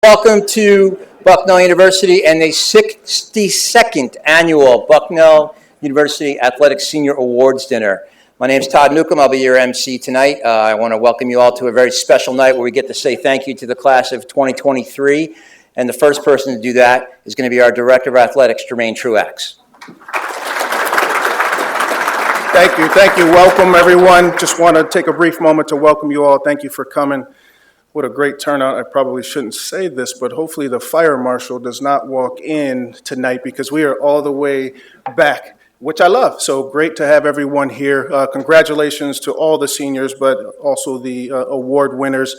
Welcome to Bucknell University and the 62nd annual Bucknell University Athletics Senior Awards Dinner. My name is Todd Newcomb. I'll be your MC tonight. I want to welcome you all to a very special night where we get to say thank you to the class of 2023. And the first person to do that is going to be our Director of Athletics, Jermaine Truax. Thank you. Welcome, everyone. Just want to take a brief moment to welcome you all. Thank you for coming. What a great turnout. I probably shouldn't say this, but hopefully the fire marshal does not walk in tonight because we are all the way back, which I love. So great to have everyone here. Congratulations to all the seniors, but also the award winners.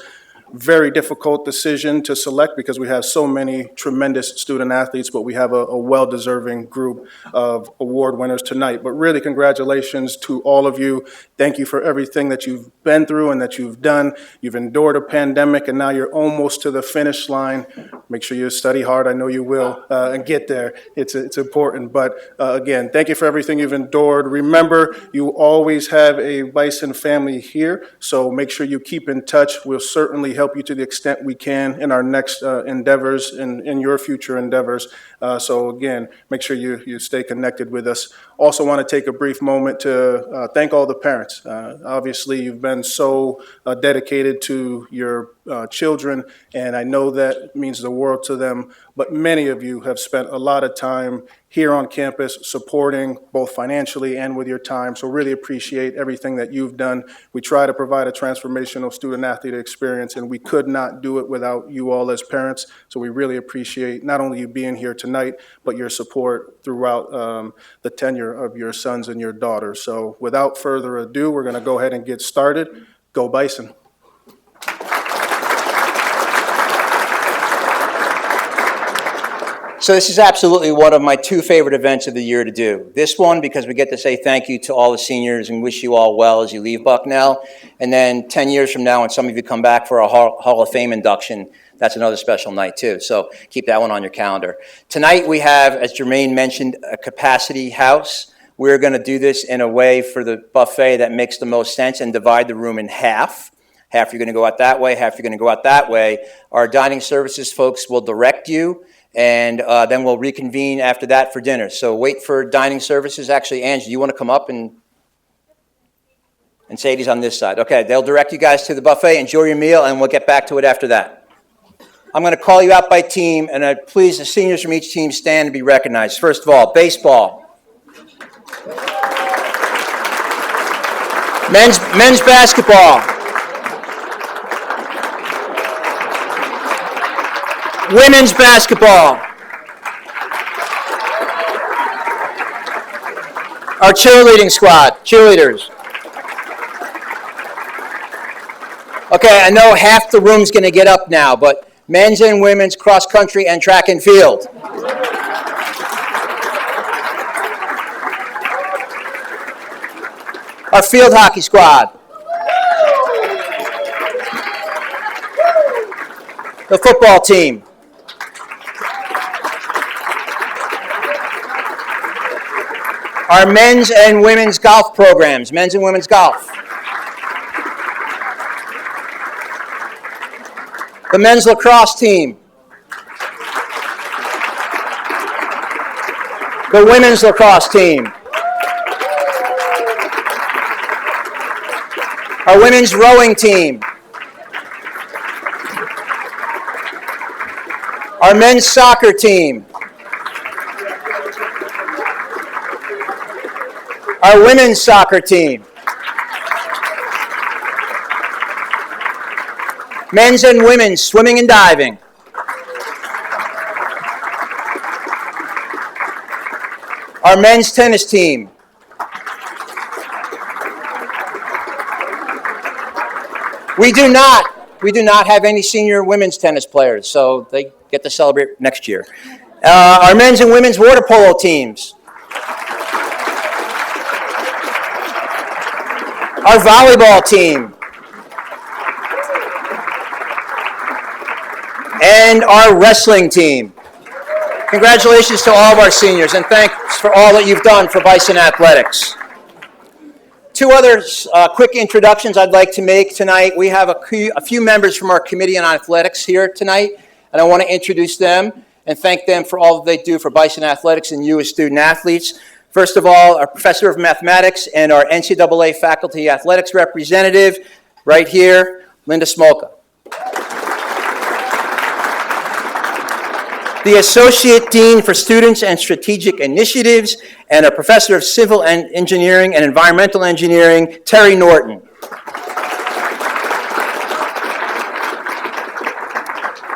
Very difficult decision to select because we have so many tremendous student athletes, but we have a well-deserving group of award winners tonight. But really, congratulations to all of you. Thank you for everything that you've been through and that you've done. You've endured a pandemic, and now you're almost to the finish line. Make sure you study hard. I know you will, and get there. It's important. But again, thank you for everything you've endured. Remember, you always have a Bison family here, so make sure you keep in touch. We'll certainly help you to the extent we can in our next endeavors and in your future endeavors. So again, make sure you stay connected with us. Also want to take a brief moment to thank all the parents. Obviously, you've been so dedicated to your children, and I know that means the world to them, but many of you have spent a lot of time here on campus supporting both financially and with your time, so really appreciate everything that you've done. We try to provide a transformational student-athlete experience, and we could not do it without you all as parents, so we really appreciate not only you being here tonight, but your support throughout the tenure of your sons and your daughters. So without further ado, we're going to go ahead and get started. Go Bison. So this is absolutely one of my two favorite events of the year to do. This one because we get to say thank you to all the seniors and wish you all well as you leave Bucknell. And then 10 years from now, when some of you come back for a Hall of Fame induction, that's another special night too. So keep that one on your calendar. Tonight we have, as Jermaine mentioned, a capacity house. We're going to do this in a way for the buffet that makes the most sense and divide the room in half. Half you're going to go out that way, half you're going to go out that way. Our dining services folks will direct you. And then we'll reconvene after that for dinner. So wait for dining services. Actually, Angie, you want to come up and Sadie's on this side. Okay, they'll direct you guys to the buffet. Enjoy your meal, and we'll get back to it after that. I'm going to call you out by team, and please, the seniors from each team stand to be recognized. First of all, baseball. Men's basketball. Women's basketball. Our cheerleading squad, cheerleaders. Okay, I know half the room's going to get up now, but men's and women's cross country and track and field. Our field hockey squad. The football team. Our men's and women's golf programs, men's and women's golf. The men's lacrosse team. The women's lacrosse team. Our women's rowing team. Our men's soccer team. Our women's soccer team. Men's and women's swimming and diving. Our men's tennis team. We do not have any senior women's tennis players, so they get to celebrate next year. Our men's and women's water polo teams. Our volleyball team. And our wrestling team. Congratulations to all of our seniors, and thanks for all that you've done for Bison Athletics. Two other quick introductions I'd like to make tonight. We have a few members from our Committee on Athletics here tonight. and I want to introduce them and thank them for all that they do for Bison Athletics and you as student athletes. First of all, our professor of mathematics and our NCAA faculty athletics representative, right here, Linda Smolka. The Associate Dean for Students and Strategic Initiatives, and a Professor of Civil Engineering and Environmental Engineering, Terry Norton.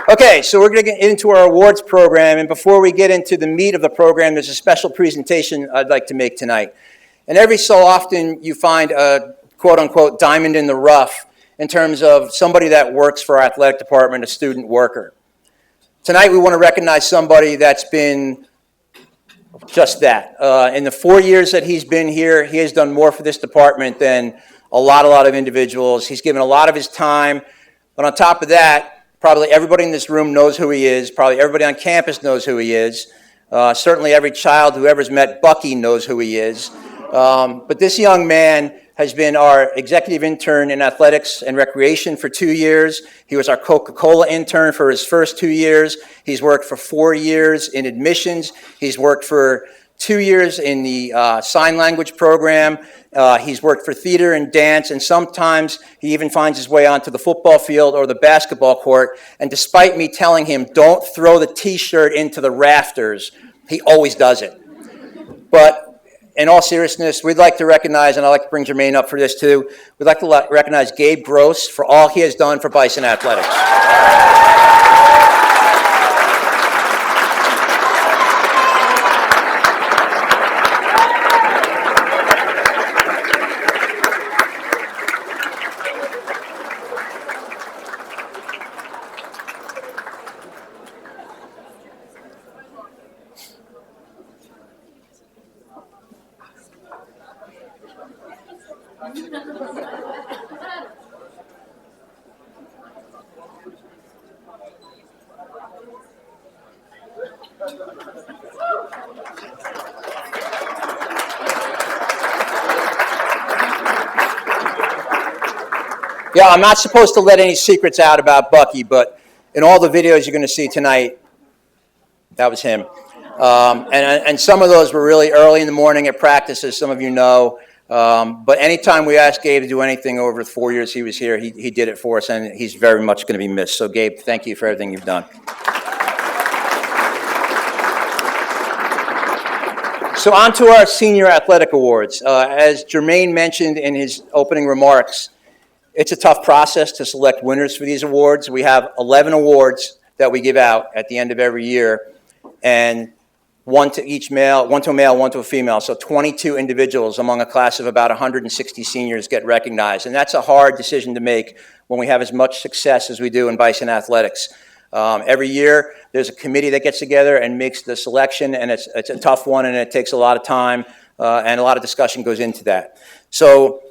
Okay, so we're going to get into our awards program, and before we get into the meat of the program, there's a special presentation I'd like to make tonight. And every so often, you find a quote-unquote diamond in the rough in terms of somebody that works for our athletic department, a student worker. Tonight, we want to recognize somebody that's been just that. In the 4 years that he's been here, he has done more for this department than a lot of individuals. He's given a lot of his time, but on top of that, probably everybody in this room knows who he is. Probably everybody on campus knows who he is. Certainly every child who ever's met Bucky knows who he is. But this young man has been our executive intern in athletics and recreation for 2 years. He was our Coca-Cola intern for his first 2 years. He's worked for 4 years in admissions. He's worked for 2 years in the sign language program. He's worked for theater and dance, and sometimes he even finds his way onto the football field or the basketball court. And despite me telling him, don't throw the t-shirt into the rafters, he always does it. But in all seriousness, we'd like to recognize, and I'd like to bring Jermaine up for this too, we'd like to recognize Gabe Gross for all he has done for Bison Athletics. Yeah, I'm not supposed to let any secrets out about Bucky, but in all the videos you're going to see tonight, that was him. And some of those were really early in the morning at practice, as some of you know. But anytime we asked Gabe to do anything over the 4 years he was here, he did it for us, and he's very much going to be missed. So, Gabe, thank you for everything you've done. So on to our Senior Athletic Awards. As Jermaine mentioned in his opening remarks, it's a tough process to select winners for these awards. We have 11 awards that we give out at the end of every year, and one to a male, one to a female. So 22 individuals among a class of about 160 seniors get recognized. And that's a hard decision to make when we have as much success as we do in Bison Athletics. Every year, there's a committee that gets together and makes the selection, and it's a tough one, and it takes a lot of time, and a lot of discussion goes into that. So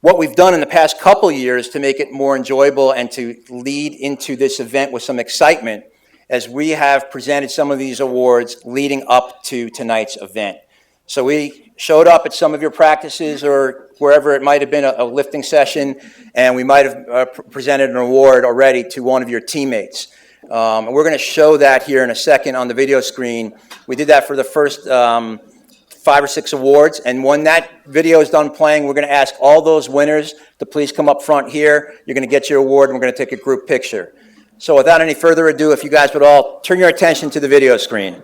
what we've done in the past couple years to make it more enjoyable and to lead into this event with some excitement, as we have presented some of these awards leading up to tonight's event. So we showed up at some of your practices or wherever it might have been a lifting session, and we might have presented an award already to one of your teammates. And we're going to show that here in a second on the video screen. We did that for the first 5 or 6 awards, and when that video is done playing, we're going to ask all those winners to please come up front here. You're going to get your award, and we're going to take a group picture. So without any further ado, if you guys would all turn your attention to the video screen.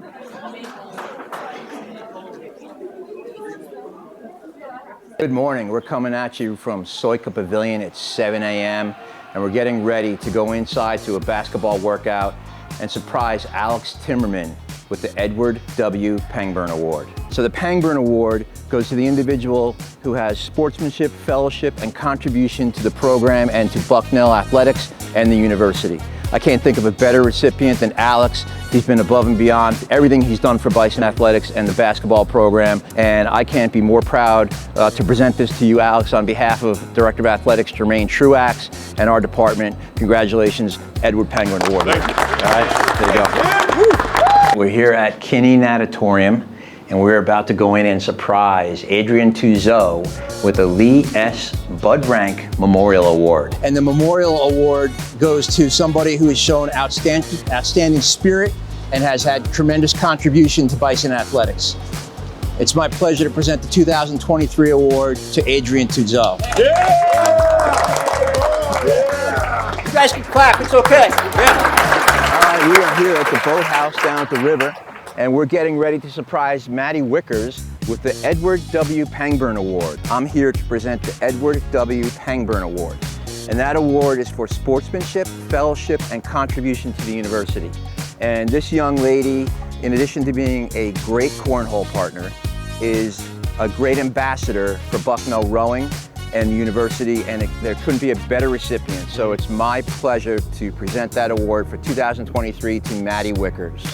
Good morning. We're coming at you from Soika Pavilion at 7 a.m. and we're getting ready to go inside to a basketball workout and surprise Alex Timmerman with the Edward W. Pangburn Award. So the Pangburn Award goes to the individual who has sportsmanship, fellowship, and contribution to the program and to Bucknell athletics and the university. I can't think of a better recipient than Alex. He's been above and beyond everything he's done for Bison Athletics and the basketball program, and I can't be more proud to present this to you, Alex, on behalf of Director of Athletics Jermaine Truax and our department. Congratulations, Edward Pangburn Award. All right, there you go. We're here at Kinney Natatorium, and we're about to go in and surprise Adrian Tuzo with the Lee S. Bud Rank Memorial Award. And the Memorial Award goes to somebody who has shown outstanding spirit and has had tremendous contribution to Bison athletics. It's my pleasure to present the 2023 award to Adrian Tuzo. You guys can clap, it's okay. All right, we are here at the boathouse down at the river, and we're getting ready to surprise Maddie Wickers with the Edward W. Pangburn Award. I'm here to present the Edward W. Pangburn Award. And that award is for sportsmanship, fellowship, and contribution to the university. And this young lady, in addition to being a great cornhole partner, is a great ambassador for Bucknell rowing and the university, and there couldn't be a better recipient. So it's my pleasure to present that award for 2023 to Maddie Wickers.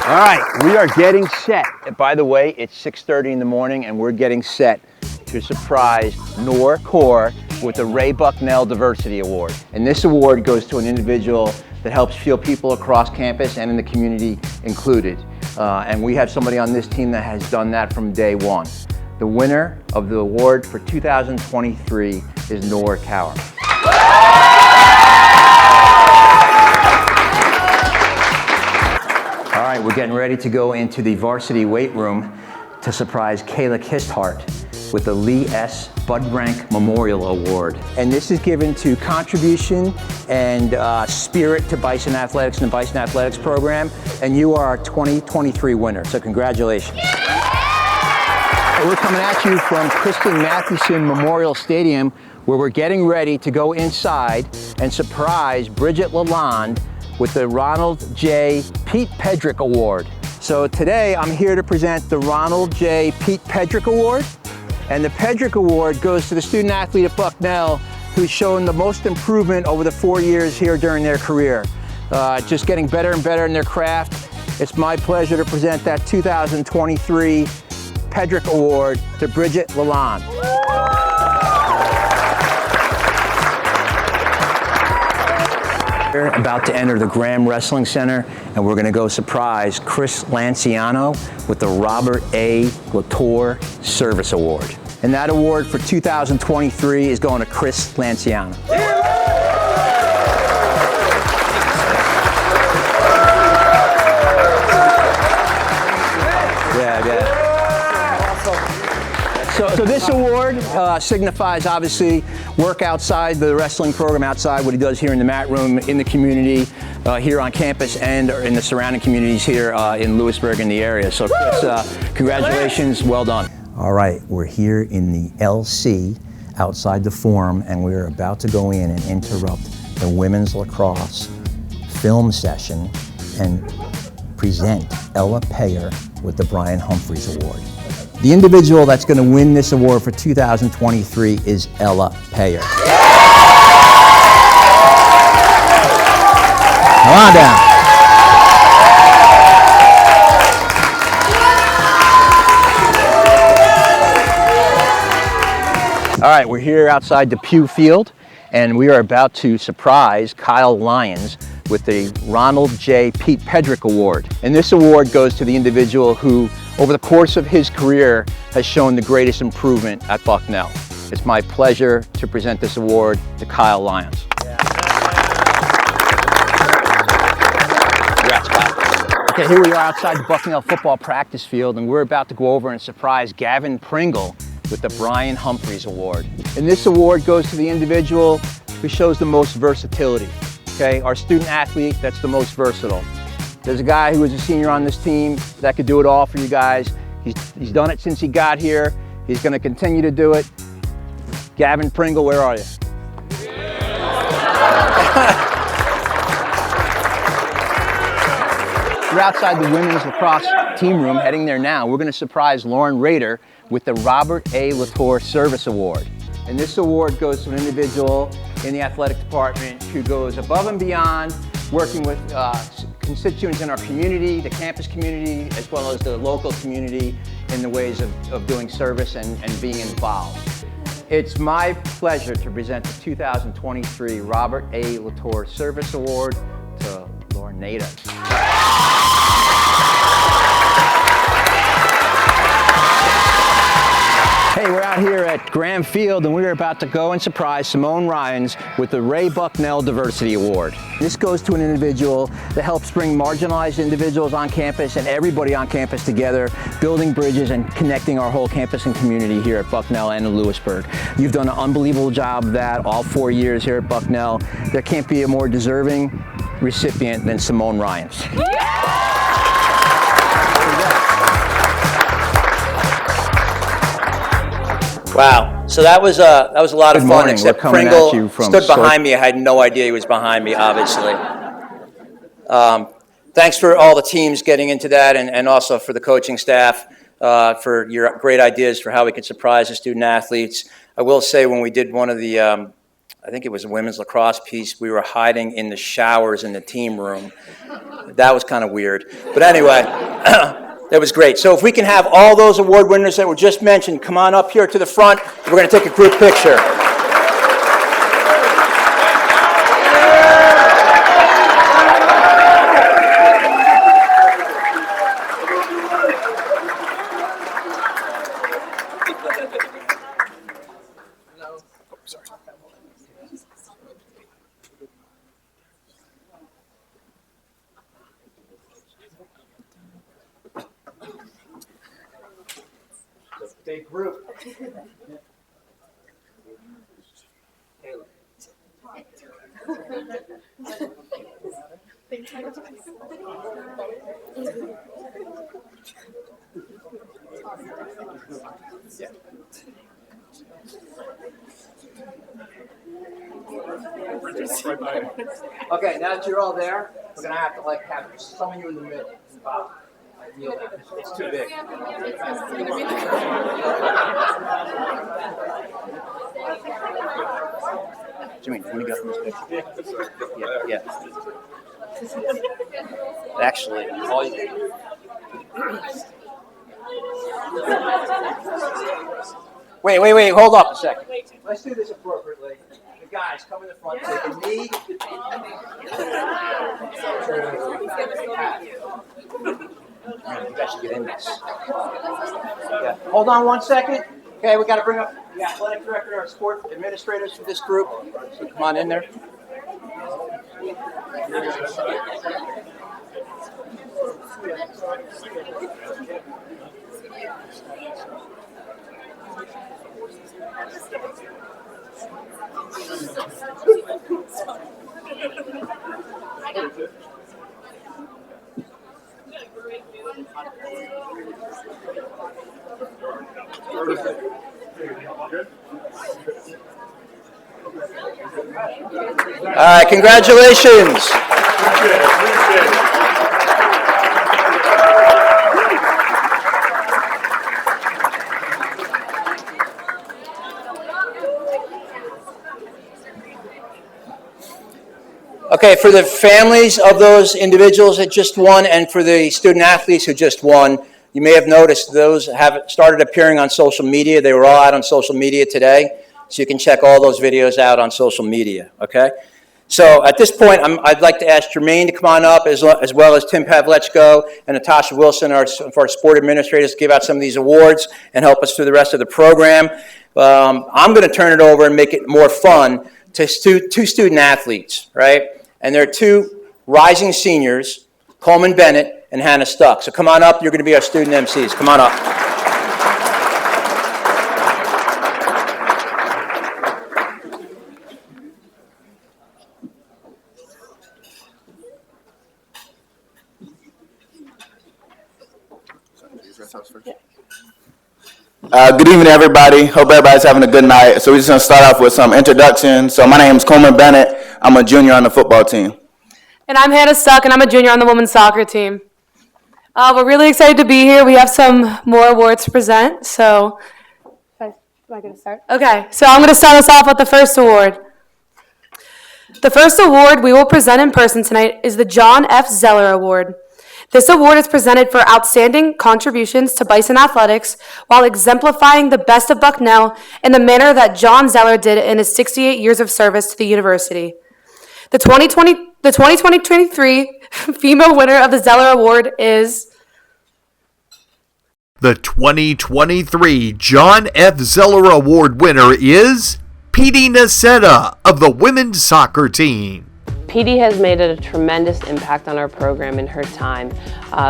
All right, we are getting set. By the way, it's 6:30 in the morning, and we're getting set to surprise Noor Kaur with the Ray Bucknell Diversity Award. And this award goes to an individual that helps feel people across campus and in the community included. And we have somebody on this team that has done that from day one. The winner of the award for 2023 is Noor Kaur. All right, we're getting ready to go into the varsity weight room to surprise Kayla Kisthart with the Lee S. Bud Rank Memorial Award. And this is given to contribution and spirit to Bison Athletics and the Bison Athletics program. And you are our 2023 winner, so congratulations. We're coming at you from Kristen Mathewson Memorial Stadium, where we're getting ready to go inside and surprise Bridget Lalonde with the Ronald J. Pete Pedrick Award. So today I'm here to present the Ronald J. Pete Pedrick Award. And the Pedrick Award goes to the student athlete at Bucknell who's shown the most improvement over the 4 years here during their career. Just getting better and better in their craft. It's my pleasure to present that 2023 Pedrick Award to Bridget Lalonde. We're about to enter the Graham Wrestling Center, and we're going to go surprise Chris Lanciano with the Robert A. Latour Service Award. And that award for 2023 is going to Chris Lanciano. So this award signifies, obviously, work outside the wrestling program, outside what he does here in the mat room, in the community, here on campus, and in the surrounding communities here in Lewisburg and the area. So Chris, congratulations, well done. All right, we're here in the LC outside the forum, and we're about to go in and interrupt the women's lacrosse film session and present Ella Payer with the Brian Humphreys Award. The individual that's going to win this award for 2023 is Ella Payer. Come on down. All right, we're here outside the Pew Field, and we are about to surprise Kyle Lyons with the Ronald J. Pete Pedrick Award. And this award goes to the individual who, over the course of his career, has shown the greatest improvement at Bucknell. It's my pleasure to present this award to Kyle Lyons. Congrats, Kyle. Okay, here we are outside the Bucknell football practice field, and we're about to go over and surprise Gavin Pringle with the Brian Humphreys Award. And this award goes to the individual who shows the most versatility. Okay, our student athlete that's the most versatile. There's a guy who was a senior on this team that could do it all for you guys. He's done it since he got here. He's going to continue to do it. Gavin Pringle, where are you? We're outside the women's lacrosse team room, heading there now. We're going to surprise Lauren Rader with the Robert A. Latour Service Award. And this award goes to an individual in the athletic department who goes above and beyond, working with constituents in our community, the campus community, as well as the local community in the ways of doing service and being involved. It's my pleasure to present the 2023 Robert A. Latour Service Award to Lauren Rader. Hey, we're out here at Graham Field, and we're about to go and surprise Simone Ryans with the Ray Bucknell Diversity Award. This goes to an individual that helps bring marginalized individuals on campus and everybody on campus together, building bridges and connecting our whole campus and community here at Bucknell and in Lewisburg. You've done an unbelievable job of that all 4 years here at Bucknell. There can't be a more deserving recipient than Simone Ryans. Wow, so that was a lot of fun, except Pringle stood behind me. I had no idea he was behind me, obviously. Thanks for all the teams getting into that, and also for the coaching staff for your great ideas for how we could surprise the student athletes. I will say, when we did one of the, I think it was a women's lacrosse piece, we were hiding in the showers in the team room. That was kind of weird. But anyway, that was great. So if we can have all those award winners that were just mentioned come on up here to the front, we're going to take a group picture. Big group. Okay, now that you're all there, we're gonna have to have some of you in the middle. It's too big. Jimmy, when you got from this picture? Yeah. Actually, all you Wait, hold up a second. Let's do this appropriately. The guys, come in the front, take a knee. You guys should get in this. Yeah. Hold on 1 second. Okay, we got to bring up the athletic director, our sport administrators for this group. So come on in there. All right, congratulations. Okay, for the families of those individuals that just won and for the student athletes who just won, you may have noticed those have started appearing on social media. They were all out on social media today, so you can check all those videos out on social media, okay? So at this point, I'd like to ask Jermaine to come on up, as well as Tim Pavlechko and Natasha Wilson, our sport administrators, to give out some of these awards and help us through the rest of the program. I'm going to turn it over and make it more fun to two student athletes, right? And they're two rising seniors, Coleman Bennett and Hannah Stuck. So come on up. You're going to be our student MCs. Come on up. Good evening, everybody. Hope everybody's having a good night. So we're just going to start off with some introductions. So my name is Coleman Bennett. I'm a junior on the football team. And I'm Hannah Stuck, and I'm a junior on the women's soccer team. We're really excited to be here. We have some more awards to present. So, am I going to start? Okay, so I'm going to start us off with the first award. The first award we will present in person tonight is the John F. Zeller Award. This award is presented for outstanding contributions to Bison athletics while exemplifying the best of Bucknell in the manner that John Zeller did in his 68 years of service to the university. The 2023 female winner of the Zeller Award is The 2023 John F. Zeller Award winner is Petey Nacetta of the women's soccer team. Petey has made a tremendous impact on our program in her time,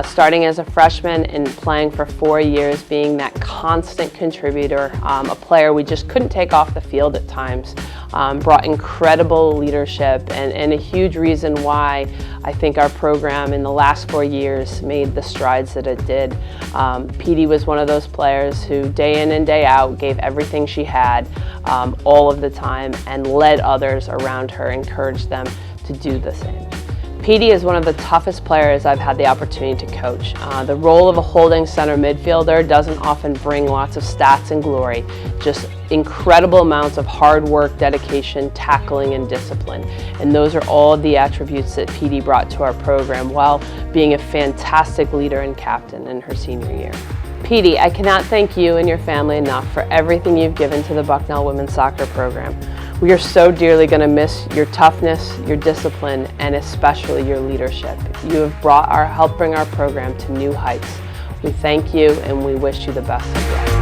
starting as a freshman and playing for 4 years, being that constant contributor, a player we just couldn't take off the field at times, brought incredible leadership and a huge reason why I think our program in the last 4 years made the strides that it did. Petey was one of those players who day in and day out gave everything she had all of the time and led others around her, encouraged them to do the same. Petey is one of the toughest players I've had the opportunity to coach. The role of a holding center midfielder doesn't often bring lots of stats and glory, just incredible amounts of hard work, dedication, tackling, and discipline. And those are all the attributes that Petey brought to our program while being a fantastic leader and captain in her senior year. Petey, I cannot thank you and your family enough for everything you've given to the Bucknell women's soccer program. We are so dearly going to miss your toughness, your discipline, and especially your leadership. You have helped bring our program to new heights. We thank you and we wish you the best of luck.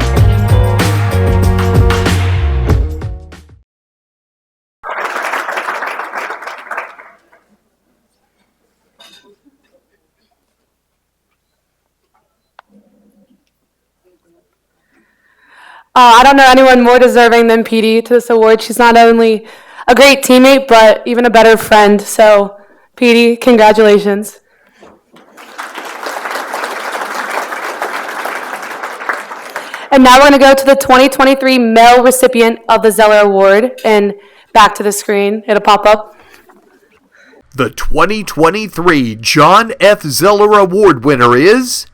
I don't know anyone more deserving than Petey to this award. She's not only a great teammate, but even a better friend. So, Petey, congratulations. And now we're going to go to the 2023 male recipient of the Zeller Award. And back to the screen. It'll pop up. The 2023 John F. Zeller Award winner is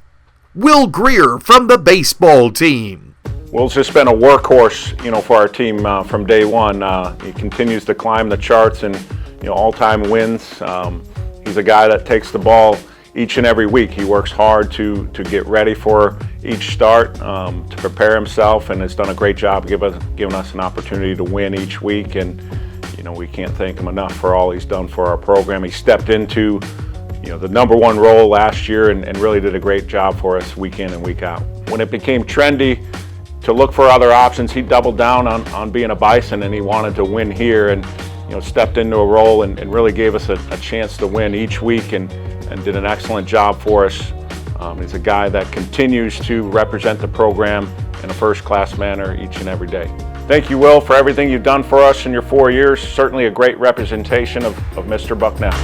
Will Greer from the baseball team. Will's just been a workhorse, for our team from day one. He continues to climb the charts and, all-time wins. He's a guy that takes the ball each and every week. He works hard to get ready for each start, to prepare himself, and has done a great job giving us an opportunity to win each week. And, we can't thank him enough for all he's done for our program. He stepped into, the number one role last year and really did a great job for us week in and week out. When it became trendy to look for other options, he doubled down on being a Bison, and he wanted to win here and stepped into a role and really gave us a chance to win each week and did an excellent job for us. He's a guy that continues to represent the program in a first-class manner each and every day. Thank you, Will, for everything you've done for us in your 4 years. Certainly a great representation of Mr. Bucknell.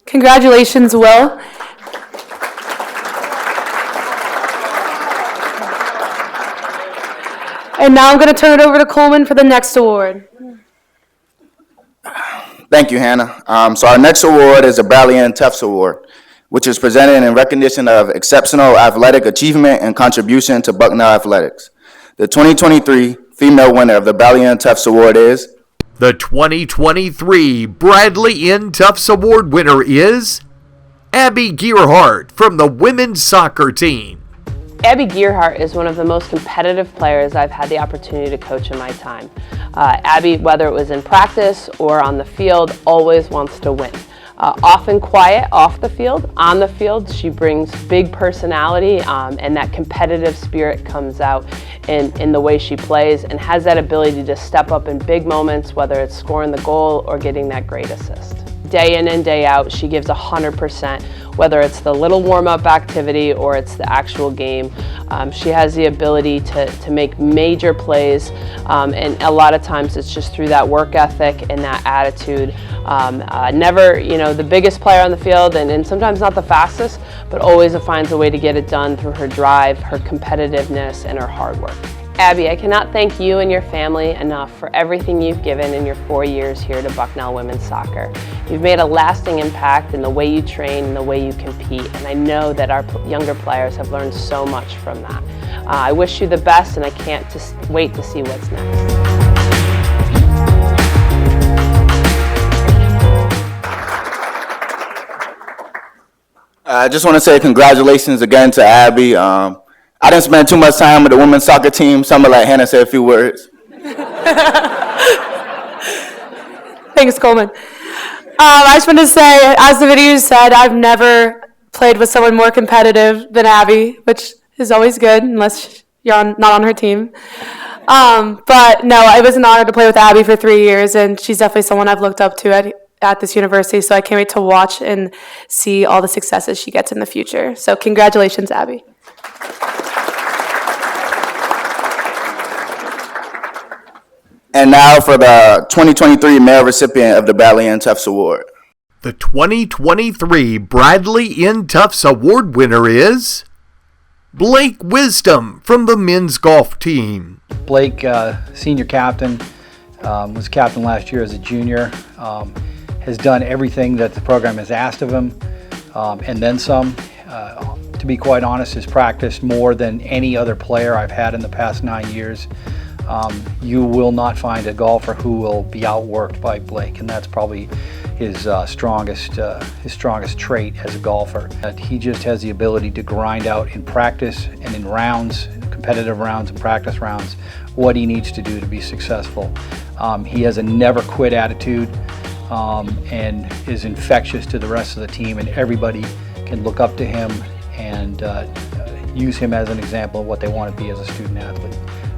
Congratulations, Will. And now I'm going to turn it over to Coleman for the next award. Thank you, Hannah. So our next award is the Bradley N. Tufts Award, which is presented in recognition of exceptional athletic achievement and contribution to Bucknell athletics. The 2023 female winner of the Bradley N. Tufts Award is The 2023 Bradley N. Tufts Award winner is Abby Gearhart from the women's soccer team. Abby Gearhart is one of the most competitive players I've had the opportunity to coach in my time. Abby, whether it was in practice or on the field, always wants to win. Often quiet off the field. On the field, she brings big personality, and that competitive spirit comes out in the way she plays and has that ability to step up in big moments, whether it's scoring the goal or getting that great assist. Day in and day out, she gives 100%, whether it's the little warm-up activity or it's the actual game. She has the ability to make major plays, and a lot of times it's just through that work ethic and that attitude. Never, the biggest player on the field, and sometimes not the fastest, but always finds a way to get it done through her drive, her competitiveness, and her hard work. Abby, I cannot thank you and your family enough for everything you've given in your 4 years here to Bucknell Women's Soccer. You've made a lasting impact in the way you train and the way you compete, and I know that our younger players have learned so much from that. I wish you the best, and I can't just wait to see what's next. I just want to say congratulations again to Abby. I didn't spend too much time with the women's soccer team, so I'm gonna let Hannah say a few words. Thanks, Coleman. I just want to say, as the video said, I've never played with someone more competitive than Abby, which is always good, unless you're not on her team. But no, it was an honor to play with Abby for 3 years, and she's definitely someone I've looked up to at this university, so I can't wait to watch and see all the successes she gets in the future. So congratulations, Abby. And now for the 2023 male recipient of the Bradley N. Tufts Award. The 2023 Bradley N. Tufts Award winner is Blake Wisdom from the men's golf team. Blake, senior captain, was captain last year as a junior, has done everything that the program has asked of him, and then some. To be quite honest, has practiced more than any other player I've had in the past 9 years. You will not find a golfer who will be outworked by Blake, and that's probably his strongest trait as a golfer. He just has the ability to grind out in practice and in rounds, competitive rounds and practice rounds, what he needs to do to be successful. He has a never quit attitude and is infectious to the rest of the team, and everybody can look up to him and use him as an example of what they want to be as a student athlete.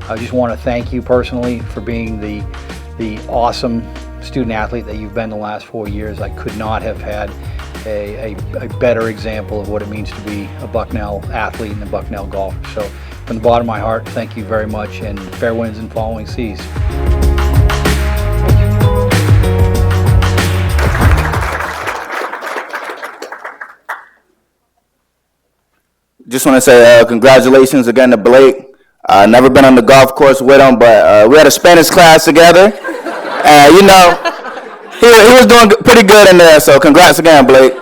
I just want to thank you personally for being the awesome student athlete that you've been the last 4 years. I could not have had a better example of what it means to be a Bucknell athlete and a Bucknell golfer. So from the bottom of my heart, thank you very much, and fair winds and following seas. Just want to say congratulations again to Blake. Never been on the golf course with him, but we had a Spanish class together. You know, he was doing pretty good in there, so congrats again, Blake.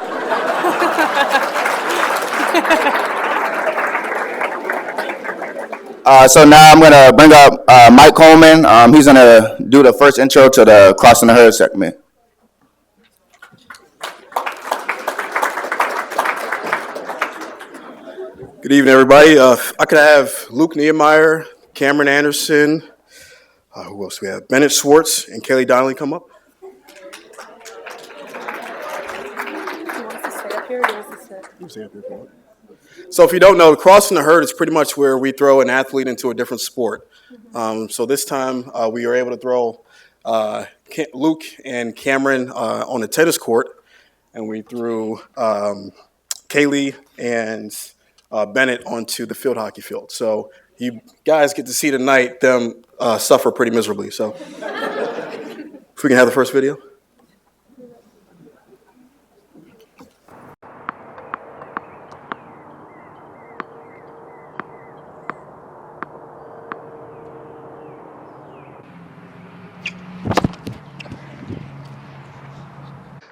So now I'm going to bring up Mike Coleman. He's going to do the first intro to the Crossing the Herd segment. Good evening, everybody. I could have Luke Nehemiah, Cameron Anderson, who else we have? Bennett Schwartz and Kelly Donnelly come up. So if you don't know, Crossing the Herd is pretty much where we throw an athlete into a different sport. So this time we were able to throw Luke and Cameron on the tennis court, and we threw Kaylee and Bennett onto the field hockey field. So you guys get to see tonight them suffer pretty miserably. So if we can have the first video.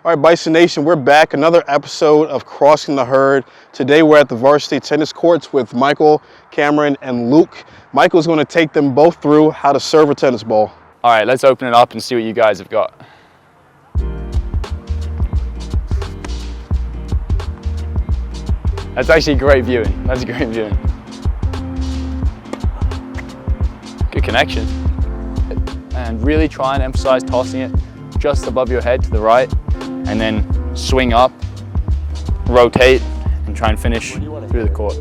All right, Bison Nation, we're back. Another episode of Crossing the Herd. Today we're at the varsity tennis courts with Michael, Cameron, and Luke. Michael's going to take them both through how to serve a tennis ball. All right, let's open it up and see what you guys have got. That's actually great viewing. That's great viewing. Good connection. And really try and emphasize tossing it just above your head to the right, and then swing up, rotate, and try and finish through the court.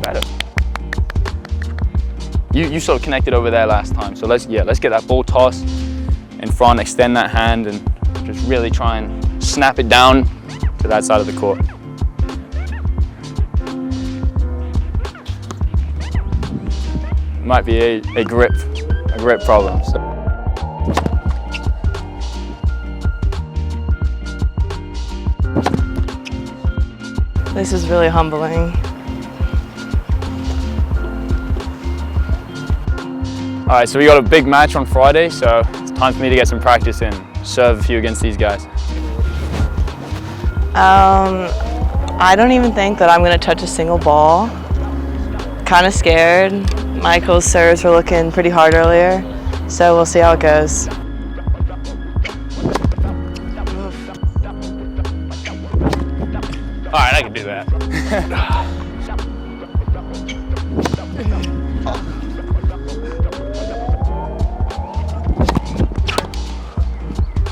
Better. You sort of connected over there last time, so let's get that ball toss in front, extend that hand, and just really try and snap it down to that side of the court. Might be a grip problem. So. This is really humbling. All right, so we got a big match on Friday, so it's time for me to get some practice in, serve a few against these guys. I don't even think that I'm gonna touch a single ball. Kind of scared. Michael's serves were looking pretty hard earlier, so we'll see how it goes. All right, I can do that.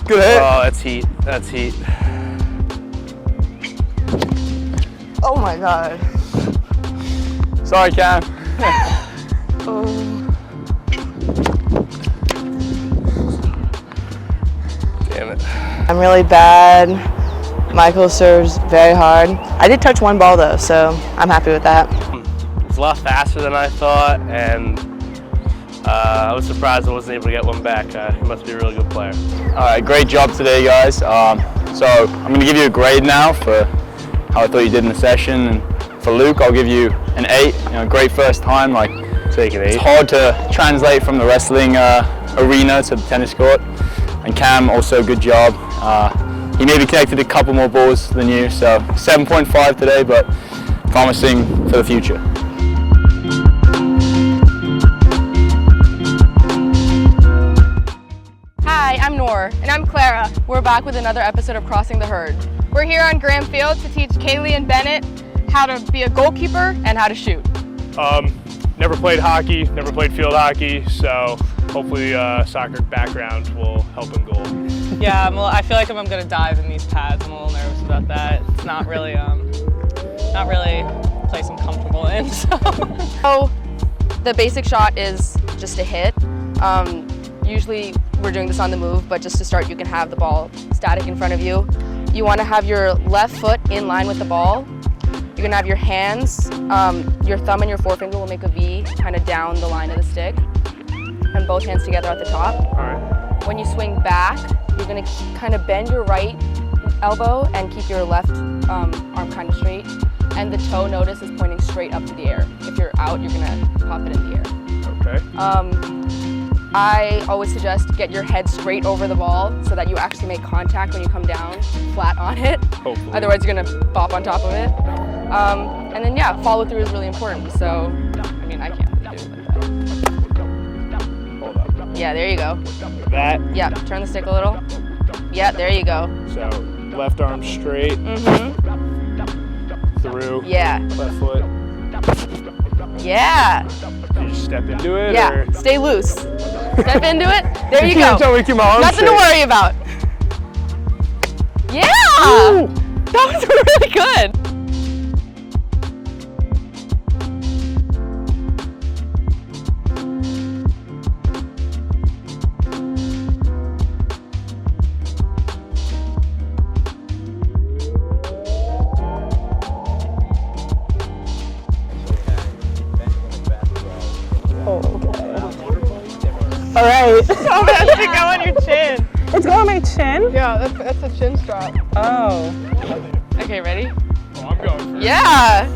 Good hit. Oh, that's heat. That's heat. Oh my God. Sorry, Cam. Damn it. I'm really bad. Michael serves very hard. I did touch one ball though, so I'm happy with that. It's a lot faster than I thought, and I was surprised I wasn't able to get one back. He must be a really good player. All right, great job today, guys. So I'm going to give you a grade now for how I thought you did in the session. And for Luke, I'll give you an 8. You know, great first time. Like, Take an 8. it's hard to translate from the wrestling arena to the tennis court. And Cam, also good job. He maybe connected a couple more balls than you, so 7.5 today, but promising for the future. Hi, I'm Noor. And I'm Clara. We're back with another episode of Crossing the Herd. We're here on Graham Field to teach Kaylee and Bennett how to be a goalkeeper And how to shoot. Never played hockey, never played field hockey, so hopefully soccer background will help in goal. Yeah, I feel like if I'm gonna dive in these pads, I'm a little nervous about that. It's not really a place I'm comfortable in. So the basic shot is just a hit. Usually we're doing this on the move, but just to start, you can have the ball static in front of you. You want to have your left foot in line with the ball. You're gonna have your hands, your thumb and your forefinger will make a V kind of down the line of the stick, and both hands together at the top. All right. When you swing back, you're gonna kind of bend your right elbow and keep your left arm kind of straight, and the toe, notice, is pointing straight up to the air. If you're out, you're gonna pop it in the air. Okay. I always suggest get your head straight over the ball so that you actually make contact when you come down flat on it. Hopefully. Otherwise, you're gonna bop on top of it. And then yeah, follow through is really important. So, I mean, I can't really do it like that. Hold up. Yeah, there you go. That. Yeah, turn the stick a little. Yeah, there you go. So left arm straight. Through. Yeah. Left foot. Yeah. You just step into it? Yeah, Or? stay loose. Step into it. There you can't go. tell me to keep my arms Nothing to straight. worry about. Yeah. Ooh. That was really good. All right. Oh, that should go on your chin. It's going on my chin? Yeah, that's a chin strap. Oh. Okay, ready? Oh, I'm going first. Yeah.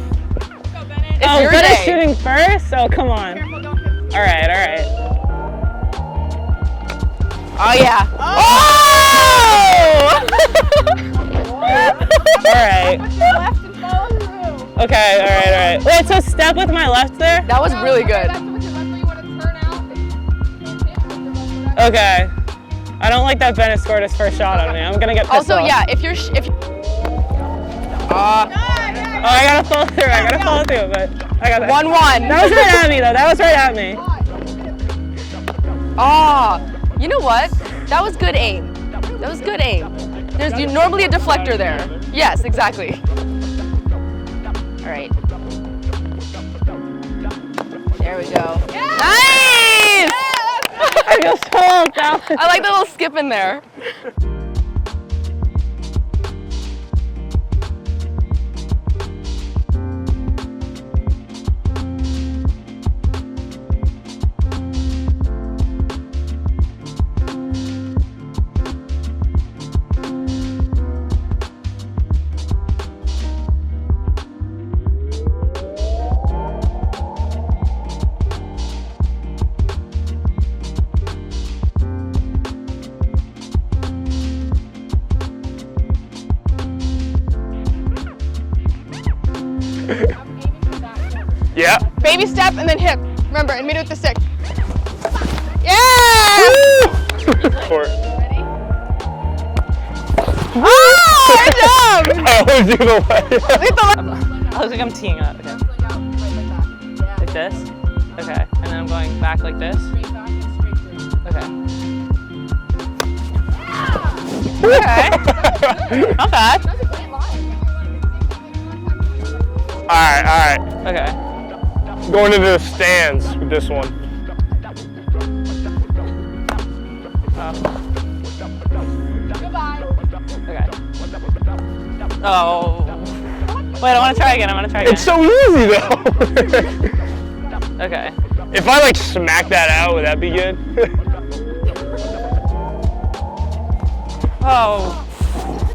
It's your Bennett's day. shooting first? Oh, come on. Careful, don't hit. All right, all right. Oh yeah. Oh! All right. Put your left and follow through. Okay, all right, all right. Wait, so step with my left there? That was really good. That's with your left, but you want to turn out. Okay. I don't like that Bennett scored his first shot on me. I'm gonna get pissed Also, off. yeah, if you're Oh, I gotta follow through. I gotta follow through, but I got that. 1-1. That was right at me, though. That was right at me. You know what? That was good aim. That was good aim. There's normally a deflector there. Yes, exactly. All right. There we go. Nice! I feel so lumped out. I like the little skip in there. Yeah. Baby step and then hip. Remember, and meet it with the stick. Yeah! Four. Oh, good job! I always do the way. I was like, I'm teeing up. Okay. Like this? Okay. And then I'm going back like this? Okay. Okay. Not bad. Alright. Okay. Going into the stands with this one. Okay. Oh. Wait, I want to try again. It's so easy though. Okay. If I like smack that out, would that be good? Oh.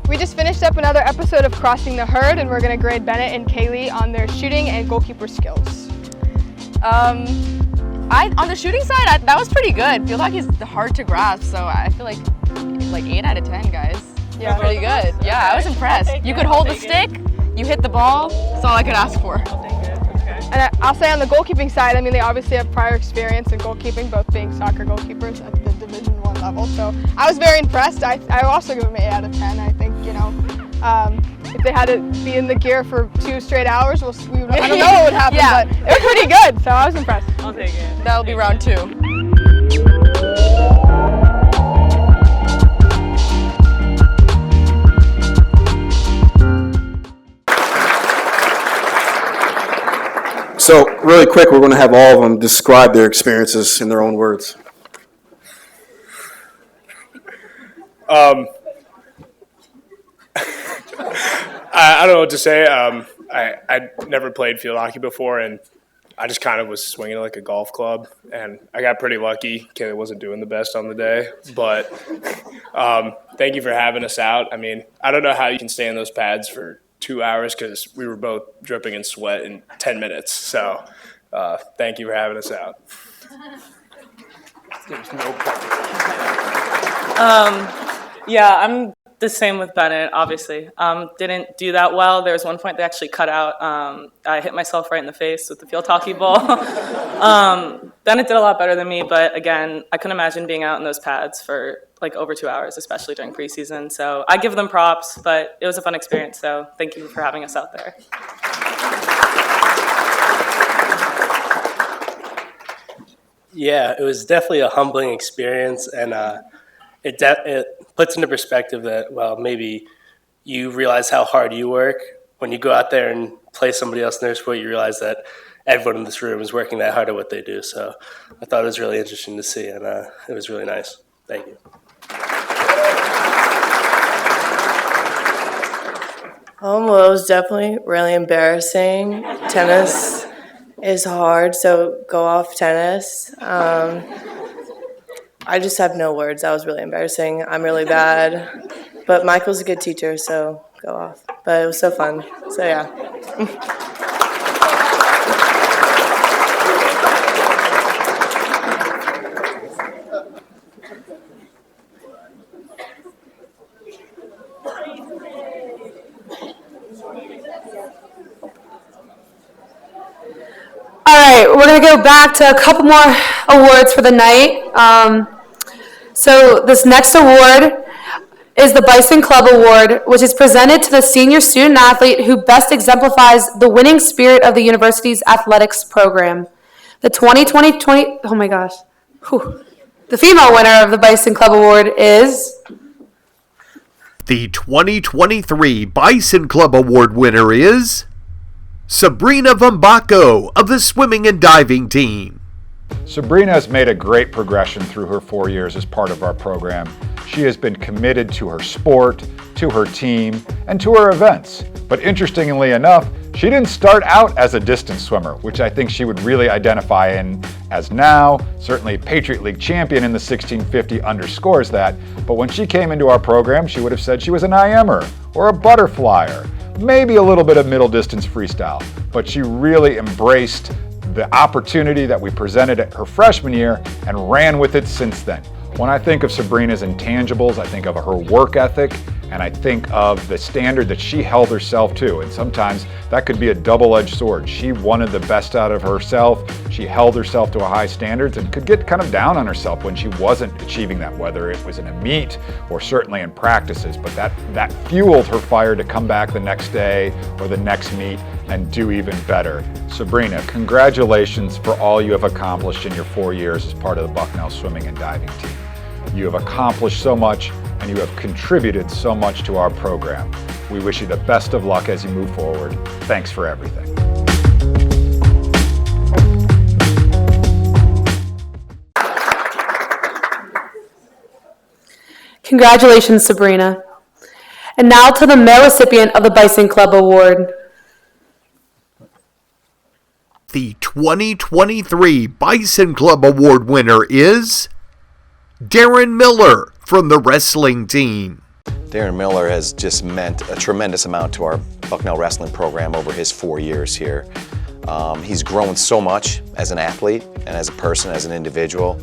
We just finished up another episode of Crossing the Herd, and we're going to grade Bennett and Kaylee on their shooting and goalkeeper skills. On the shooting side, that was pretty good. Field hockey is hard to grasp, so I feel like 8 out of 10, guys. Yeah. Pretty good. Yeah, I was impressed. You could hold the stick, you hit the ball. That's all I could ask for. And I'll say on the goalkeeping side, I mean, they obviously have prior experience in goalkeeping, both being soccer goalkeepers at the Division I level. So I was very impressed. I also give them an 8 out of 10. I think, if they had to be in the gear for 2 straight hours, I don't know what would happen, Yeah. but it was pretty good. So I was impressed. I'll take it. That'll be round 2. So really quick, we're going to have all of them describe their experiences in their own words. I don't know what to say. I never played field hockey before, and I just kind of was swinging it like a golf club, and I got pretty lucky. Kaylee wasn't doing the best on the day, but thank you for having us out. I mean, I don't know how you can stay in those pads for 2 hours because we were both dripping in sweat in 10 minutes. So thank you for having us out. Yeah, I'm the same with Bennett, obviously. Didn't do that well. There was one point they actually cut out. I hit myself right in the face with the field hockey ball. Bennett did a lot better than me, but again, I couldn't imagine being out in those pads for like over 2 hours, especially during preseason. So I give them props, but it was a fun experience. So thank you for having us out there. Yeah, it was definitely a humbling experience, and it puts into perspective that, well, maybe you realize how hard you work. When you go out there and play somebody else in their sport, you realize that everyone in this room is working that hard at what they do. So I thought it was really interesting to see, and it was really nice. Thank you. Well, it was definitely really embarrassing. Tennis is hard, so go off tennis. I just have no words. That was really embarrassing. I'm really bad. But Michael's a good teacher, so go off. But it was so fun. So, yeah. All right, we're going to go back to a couple more awards for the night. So this next award is the Bison Club Award, which is presented to the senior student athlete who best exemplifies the winning spirit of the university's athletics program. The 2020, oh my gosh. Whew. The female winner of the Bison Club Award is... The 2023 Bison Club Award winner is Sabrina Vambaco of the swimming and diving team. Sabrina has made a great progression through her 4 years as part of our program. She has been committed to her sport, to her team, and to her events. But interestingly enough, she didn't start out as a distance swimmer, which I think she would really identify in as now. Certainly Patriot League champion in the 1650 underscores that. But when she came into our program, she would have said she was an IMer or a butterflyer, maybe a little bit of middle distance freestyle. But she really embraced the opportunity that we presented at her freshman year and ran with it since then. When I think of Sabrina's intangibles, I think of her work ethic, And I think of the standard that she held herself to, and sometimes that could be a double-edged sword. She wanted the best out of herself. She held herself to a high standards and could get kind of down on herself when she wasn't achieving that, whether it was in a meet or certainly in practices. But that fueled her fire to come back the next day or the next meet and do even better. Sabrina, congratulations for all you have accomplished in your 4 years as part of the Bucknell swimming and diving team. You have accomplished so much and you have contributed so much to our program. We wish you the best of luck as you move forward. Thanks for everything. Congratulations, Sabrina. And now to the male recipient of the Bison Club Award. The 2023 Bison Club Award winner is Darren Miller from the wrestling team. Darren Miller has just meant a tremendous amount to our Bucknell wrestling program over his 4 years here. He's grown so much as an athlete and as a person, as an individual.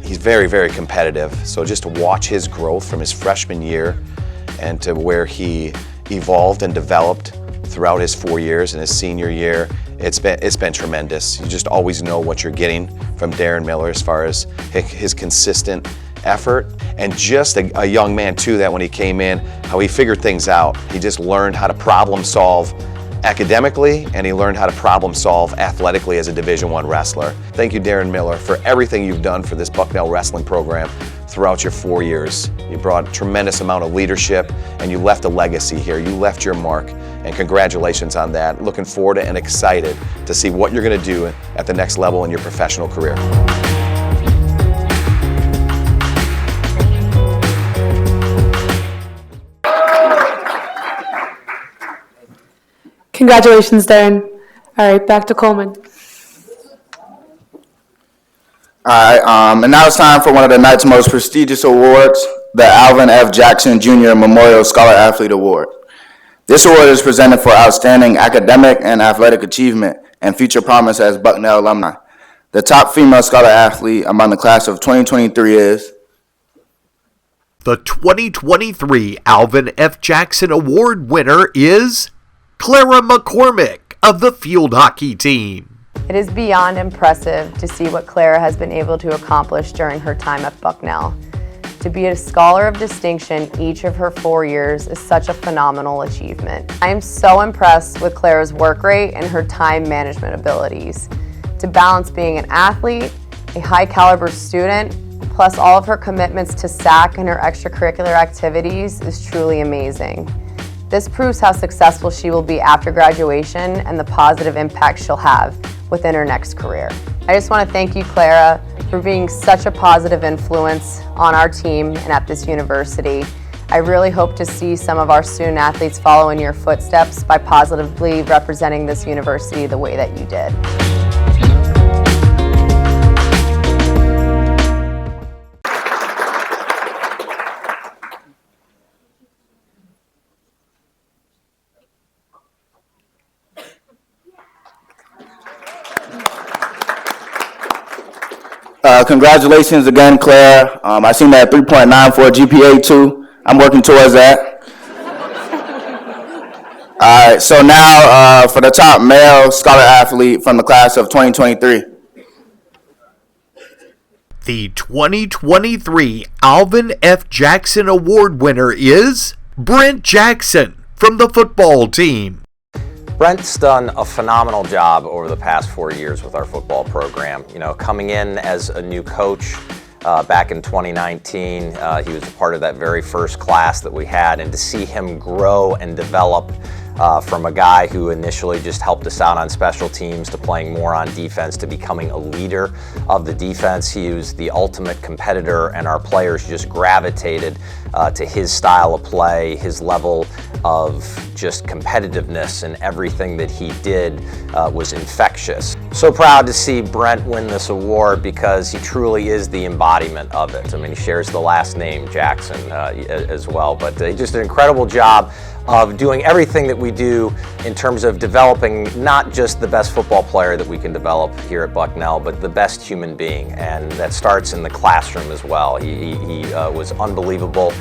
He's very, very competitive. So just to watch his growth from his freshman year and to where he evolved and developed throughout his 4 years and his senior year, it's been tremendous. You just always know what you're getting from Darren Miller as far as his consistent effort, and just a young man too, that when he came in, how he figured things out. He just learned how to problem solve academically, and he learned how to problem solve athletically as a Division I wrestler. Thank you, Darren Miller, for everything you've done for this Bucknell wrestling program throughout your 4 years. You brought a tremendous amount of leadership, and you left a legacy here. You left your mark, and congratulations on that. Looking forward to and excited to see what you're going to do at the next level in your professional career. Congratulations, Darren. All right, back to Coleman. All right, and now it's time for one of the night's most prestigious awards, the Alvin F. Jackson Jr. Memorial Scholar Athlete Award. This award is presented for outstanding academic and athletic achievement and future promise as Bucknell alumni. The top female scholar athlete among the class of 2023 is The 2023 Alvin F. Jackson Award winner is Clara McCormick of the field hockey team. It is beyond impressive to see what Clara has been able to accomplish during her time at Bucknell. To be a scholar of distinction each of her 4 years is such a phenomenal achievement. I am so impressed with Clara's work rate and her time management abilities. To balance being an athlete, a high caliber student, plus all of her commitments to SAC and her extracurricular activities is truly amazing. This proves how successful she will be after graduation and the positive impact she'll have within her next career. I just want to thank you, Clara, for being such a positive influence on our team and at this university. I really hope to see some of our student athletes follow in your footsteps by positively representing this university the way that you did. Congratulations again, Claire. I seen that 3.94 GPA too. I'm working towards that. All right, so now for the top male scholar athlete from the class of 2023. The 2023 Alvin F. Jackson Award winner is Brent Jackson from the football team. Brent's done a phenomenal job over the past 4 years with our football program. You know, coming in as a new coach back in 2019, he was a part of that very first class that we had, and to see him grow and develop from a guy who initially just helped us out on special teams to playing more on defense to becoming a leader of the defense. He was the ultimate competitor, and our players just gravitated to his style of play, his level of just competitiveness, and everything that he did was infectious. So proud to see Brent win this award because he truly is the embodiment of it. I mean, he shares the last name, Jackson, as well, but he just an incredible job of doing everything that we do in terms of developing not just the best football player that we can develop here at Bucknell, but the best human being, and that starts in the classroom as well. He was unbelievable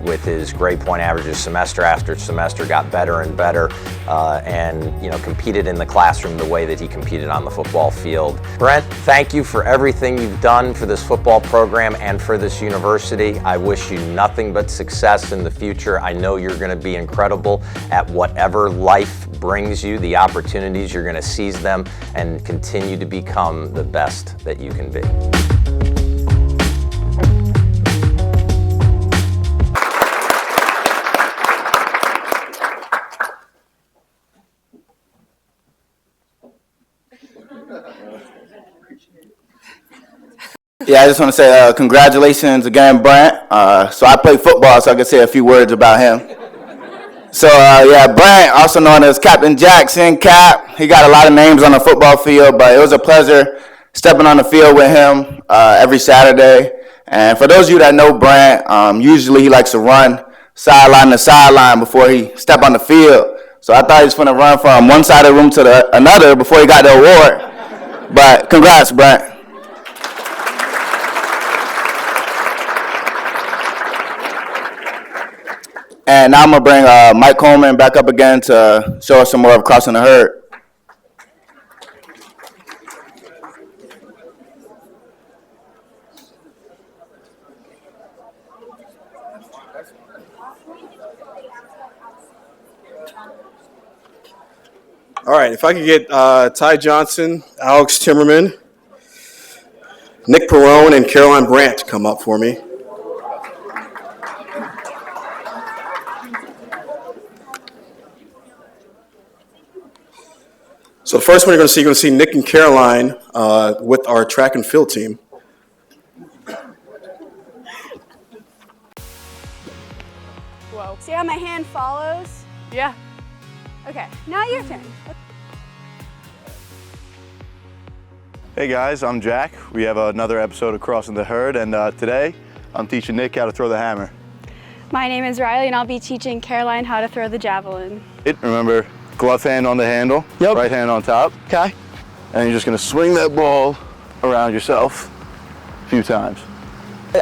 with his grade point averages semester after semester, got better and better, and competed in the classroom the way that he competed on the football field. Brent, thank you for everything you've done for this football program and for this university. I wish you nothing but success in the future. I know you're going to be incredible at whatever life brings you, the opportunities, you're going to seize them and continue to become the best that you can be. Yeah, I just want to say congratulations again, Brent. So I play football, so I can say a few words about him. So yeah, Brent, also known as Captain Jackson, Cap. He got a lot of names on the football field, but it was a pleasure stepping on the field with him every Saturday. And for those of you that know Brent, usually he likes to run sideline to sideline before he step on the field. So I thought he was going to run from one side of the room to another before he got the award. But congrats, Brent. And now I'm going to bring Mike Coleman back up again to show us some more of Crossing the Herd. All right, if I could get Ty Johnson, Alex Timmerman, Nick Perrone, and Caroline Brandt to come up for me. So the first one you're going to see Nick and Caroline with our track and field team. Whoa. See how my hand follows? Yeah. Okay, now your turn. Hey guys, I'm Jack. We have another episode of Crossing the Herd, and today I'm teaching Nick how to throw the hammer. My name is Riley, and I'll be teaching Caroline how to throw the javelin. Remember, glove hand on the handle, right hand on top. Okay. And you're just gonna swing that ball around yourself a few times.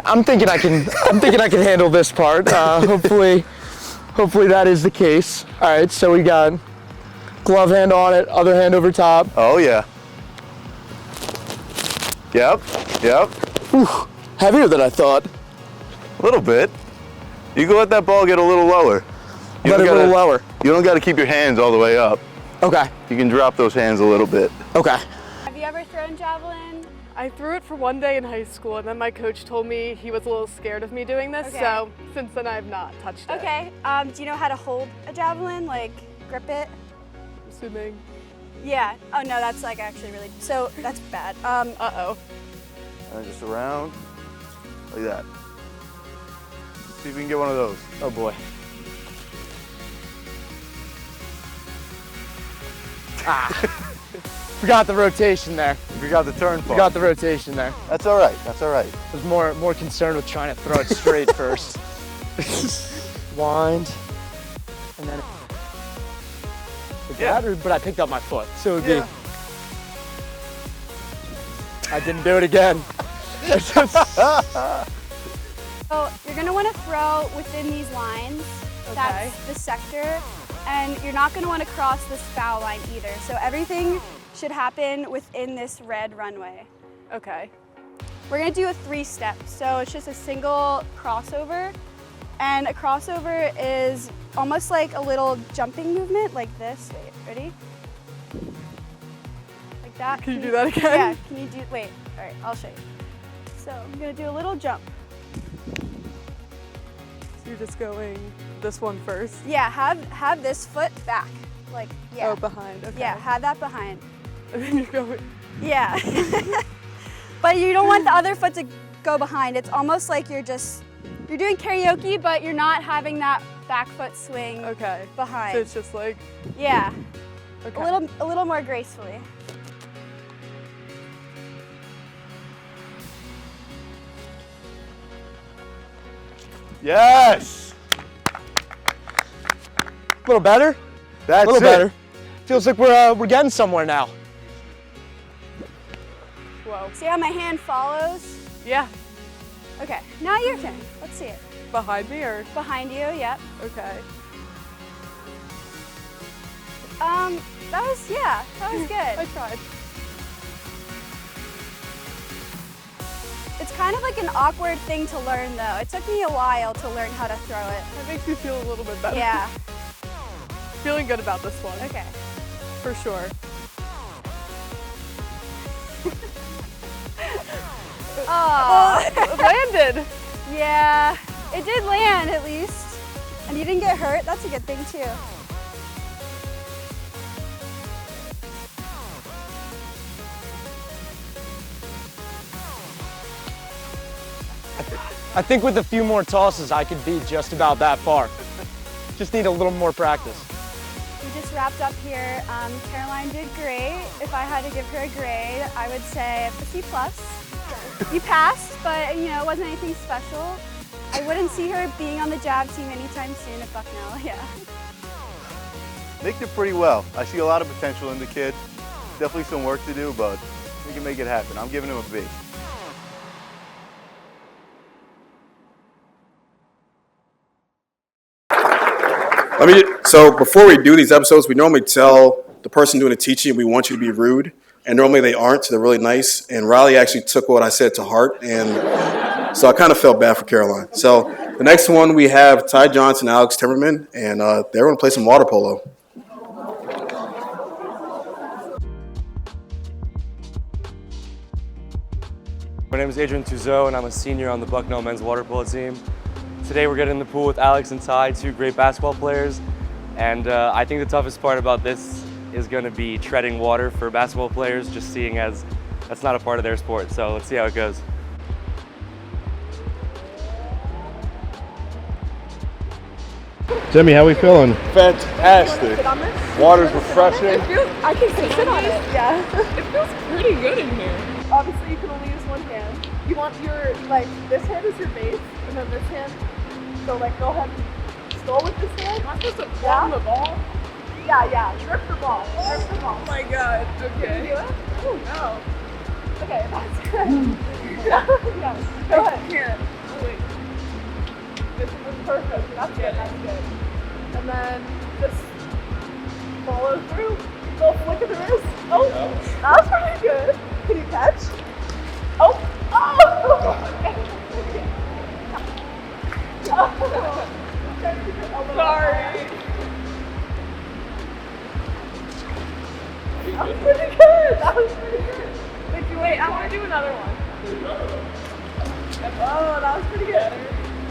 I'm thinking I can handle this part. Hopefully that is the case. All right, so we got glove hand on it, other hand over top. Oh yeah. Yep. Whew, heavier than I thought. A little bit. You can let that ball get a little lower. Let it a little lower. You don't got to keep your hands all the way up. Okay. You can drop those hands a little bit. Okay. Have you ever thrown javelin? I threw it for one day in high school, and then my coach told me he was a little scared of me doing this, so since then I have not touched it. Okay, do you know how to hold a javelin, like grip it? Assuming. Yeah, oh no, that's like actually really, so that's bad. Uh-oh. And just around, like that. See if we can get one of those. Oh boy. Forgot the rotation there. Forgot the turn part. Forgot the rotation there. That's all right. That's all right. I was more concerned with trying to throw it straight first. Wind, and then but I picked up my foot, so it would be. I didn't do it again. So you're gonna want to throw within these lines. Okay. That's the sector, and you're not gonna want to cross this foul line either. So everything should happen within this red runway. Okay. We're gonna do a 3-step. So it's just a single crossover, and a crossover is almost like a little jumping movement, like this. Wait, ready? Like that. Can you do that again? Yeah. Can you do? Wait. All right. I'll show you. So I'm gonna do a little jump. So you're just going this one first? Yeah, have this foot back. Like, yeah. Oh, behind, okay. Yeah, have that behind. And then you're going. Yeah. But you don't want the other foot to go behind. It's almost like you're doing karaoke, but you're not having that back foot swing behind. So it's just like. Yeah. Okay. A little more gracefully. Yes! A little better? That's a little it. better. Feels like we're getting somewhere now. Whoa. See how my hand follows? Yeah. Okay, now your turn. Let's see it. behind me or? Behind you, yep. Okay. That was good. I tried. It's kind of like an awkward thing to learn though. It took me a while to learn how to throw it. That makes me feel a little bit better. Yeah. Feeling good about this one. Okay. For sure. Oh, it landed. Yeah, it did land at least. And you didn't get hurt. That's a good thing too. I think with a few more tosses, I could be just about that far. Just need a little more practice. We just wrapped up here. Caroline did great. If I had to give her a grade, I would say a C+. You passed, but you know, it wasn't anything special. I wouldn't see her being on the JAV team anytime soon at Bucknell, yeah. Nick did pretty well. I see a lot of potential in the kid. Definitely some work to do, but we can make it happen. I'm giving him a B. So before we do these episodes, we normally tell the person doing the teaching we want you to be rude, and normally they aren't, so they're really nice. And Riley actually took what I said to heart, and so I kind of felt bad for Caroline. So the next one we have Ty Johnson, Alex Timmerman, and they're going to play some water polo. My name is Adrian Tuzeau, and I'm a senior on the Bucknell men's water polo team. Today we're getting in the pool with Alex and Ty, two great basketball players. And I think the toughest part about this is going to be treading water for basketball players, just seeing as that's not a part of their sport. So let's see how it goes. Jimmy, how we feeling? Fantastic. Water's refreshing. I can sit on it. Yeah. It feels pretty good in here. Obviously, you can only use one hand. You want your, like, this hand is your base, and then this hand. So, like, go ahead and go with this hand. Am I supposed to palm the ball? Yeah. Grip the ball. Grip the ball. Oh my god. Okay. Can you do it? Oh, no. Okay, that's good. Yeah. Go ahead. Here. Oh, wait. This is perfect. That's good. That's good. And then just follow through. Little flick of the wrist. Oh, that was pretty good. Can you catch? Oh. Sorry. That was pretty good. Wait, I want to do another one. Oh, that was pretty good.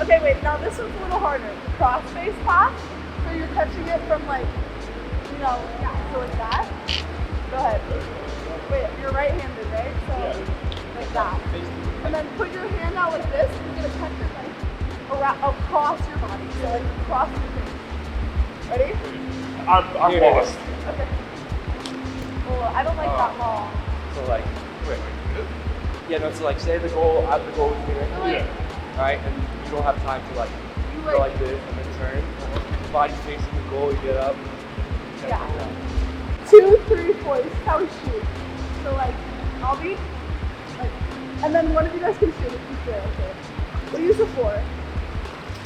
Okay, wait, now this one's a little harder. Cross-face pass, so you're catching it from like, you know, yeah, so like that. Go ahead. Wait, you're right-handed, right? So, like that. And then put your hand out like this, and you're gonna catch it like around, across your body. So like across your face. Ready? I'm lost. Okay. Well, I don't like that long. So like, wait. Yeah, no, so like say the goal, I have the goal here. Yeah. Right, and you don't have time to like go like this and then turn. Body facing the goal, you get up. Yeah. 2, 3, 4. This is how we shoot. So like, I'll be like, and then one of you guys can shoot if you feel okay. We'll use a 4.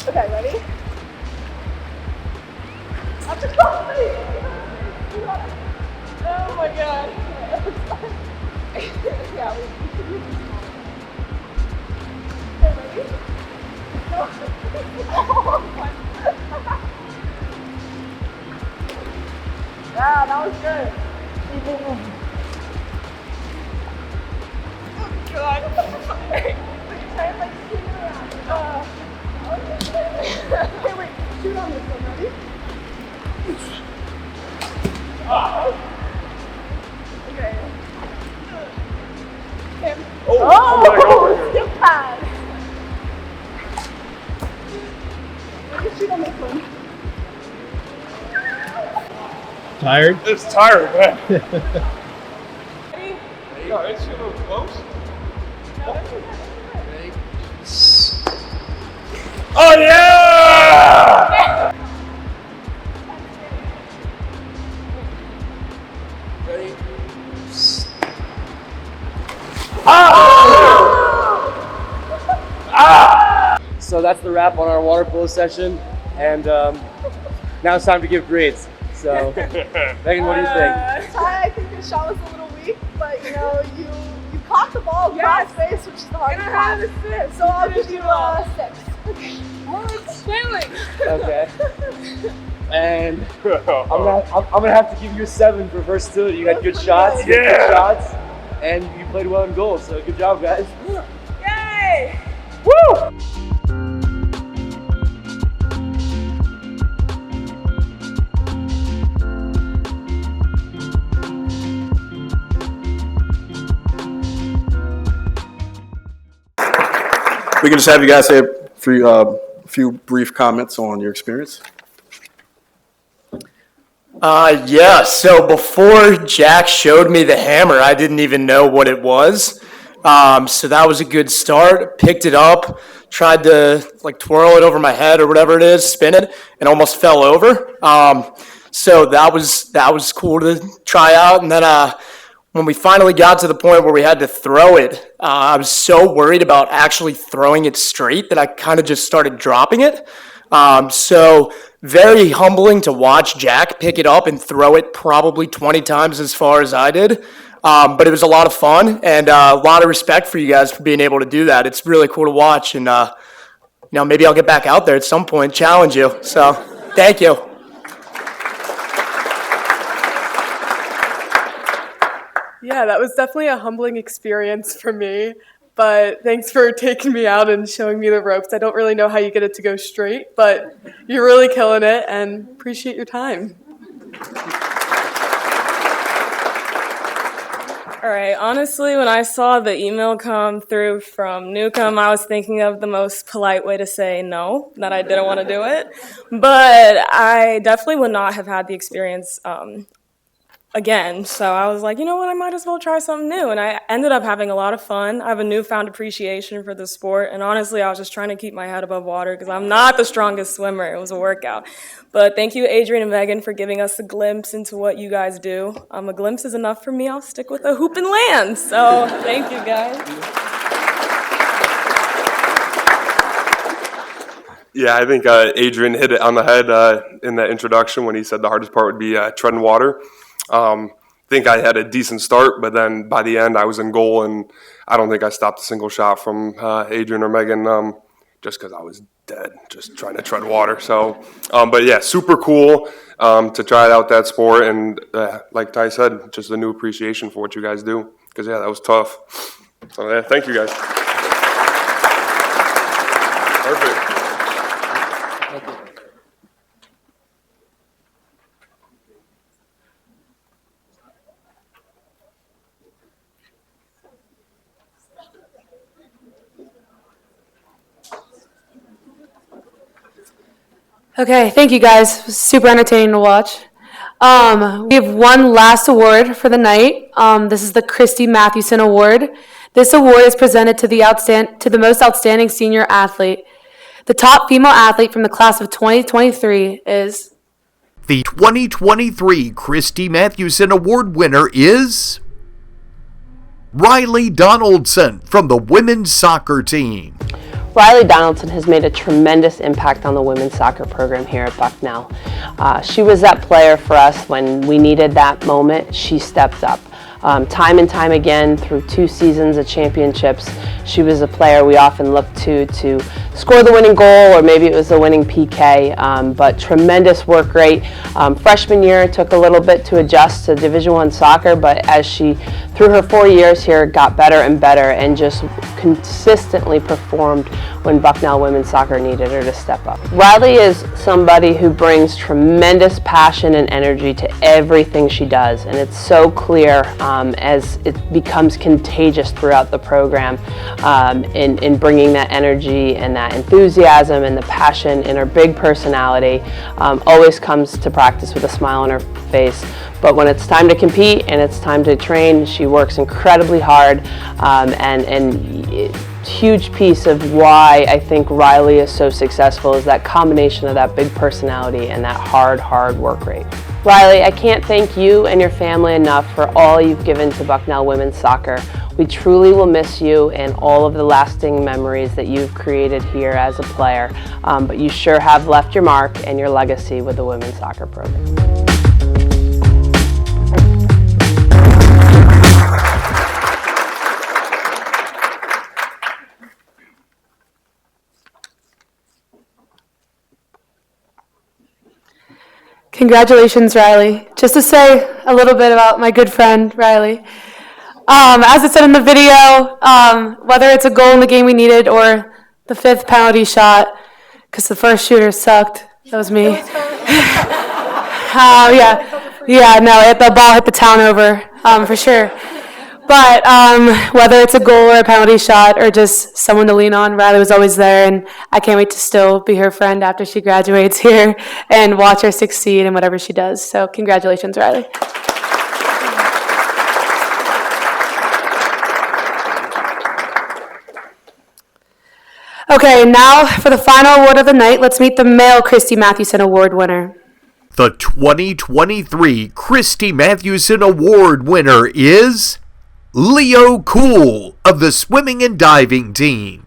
Okay, ready? After coffee. Oh my god. Yeah, we should use this one. Okay, ready? Yeah, that was good. Oh god. Wait, try and like swing it around. Okay, wait, shoot on this one, ready? Okay. Oh, skip pad. Let me shoot on this one. Tired? It's tired, man. No, it's a little close. Oh yeah! Ready? Ah! So that that's the wrap on our water polo session. And now it's time to give grades. So, Megan, what do you think? Ty, I think your shot was a little weak, but you know, you caught the ball across space, which is the hardest part. So I'll give you a 6. Well, it's failing. Okay. And I'm gonna have to give you a 7 for versatility. You had good shots, and you played well in goal. So good job, guys. Yay! Woo! We can just have you guys say a few brief comments on your experience. Yeah, so before Jack showed me the hammer, I didn't even know what it was. So that was a good start. Picked it up, tried to like twirl it over my head or whatever it is, spin it, and almost fell over. So that was cool to try out. And then when we finally got to the point where we had to throw it, I was so worried about actually throwing it straight that I kind of just started dropping it. So very humbling to watch Jack pick it up and throw it probably 20 times as far as I did. But it was a lot of fun and a lot of respect for you guys for being able to do that. It's really cool to watch. And, maybe I'll get back out there at some point, challenge you. So thank you. Yeah, that was definitely a humbling experience for me. But thanks for taking me out and showing me the ropes. I don't really know how you get it to go straight, but you're really killing it and appreciate your time. All right, honestly, when I saw the email come through from Newcomb, I was thinking of the most polite way to say no, that I didn't want to do it. But I definitely would not have had the experience again. So I was like, you know what, I might as well try something new. And I ended up having a lot of fun. I have a newfound appreciation for the sport. And honestly, I was just trying to keep my head above water because I'm not the strongest swimmer. It was a workout. But thank you, Adrian and Megan, for giving us a glimpse into what you guys do. A glimpse is enough for me. I'll stick with a hoop and land. So thank you, guys. Yeah, I think Adrian hit it on the head in the introduction when he said the hardest part would be treading water. I think I had a decent start, but then by the end I was in goal, and I don't think I stopped a single shot from Adrian or Megan just because I was dead, just trying to tread water. So, but yeah, super cool to try out that sport, and like Ty said, just a new appreciation for what you guys do, because yeah, that was tough. So yeah, thank you guys. Perfect. Okay, thank you guys. It was super entertaining to watch. We have one last award for the night. This is the Christy Mathewson Award. This award is presented to the most outstanding senior athlete. The top female athlete from the class of 2023 is... The 2023 Christy Mathewson Award winner is... Riley Donaldson from the women's soccer team. Riley Donaldson has made a tremendous impact on the women's soccer program here at Bucknell. She was that player for us when we needed that moment. She stepped up. Time and time again, through 2 seasons of championships, she was a player we often looked to score the winning goal, or maybe it was the winning PK, but tremendous work rate. Freshman year took a little bit to adjust to Division I soccer, but as she, through her 4 years here, got better and better and just consistently performed when Bucknell women's soccer needed her to step up. Riley is somebody who brings tremendous passion and energy to everything she does, and it's so clear as it becomes contagious throughout the program in bringing that energy and that enthusiasm and the passion in her big personality. Always comes to practice with a smile on her face, but when it's time to compete and it's time to train, she works incredibly hard, and huge piece of why I think Riley is so successful is that combination of that big personality and that hard work rate. Riley, I can't thank you and your family enough for all you've given to Bucknell women's soccer. We truly will miss you and all of the lasting memories that you've created here as a player, but you sure have left your mark and your legacy with the women's soccer program. Congratulations, Riley. Just to say a little bit about my good friend, Riley. As it said in the video, whether it's a goal in the game we needed or the 5th penalty shot, because the first shooter sucked. That was me. The ball hit the town over, for sure. But whether it's a goal or a penalty shot or just someone to lean on, Riley was always there, and I can't wait to still be her friend after she graduates here and watch her succeed in whatever she does. So congratulations, Riley. Okay, now for the final award of the night, let's meet the male Christy Mathewson Award winner. The 2023 Christy Mathewson Award winner is Leo Cool of the swimming and diving team.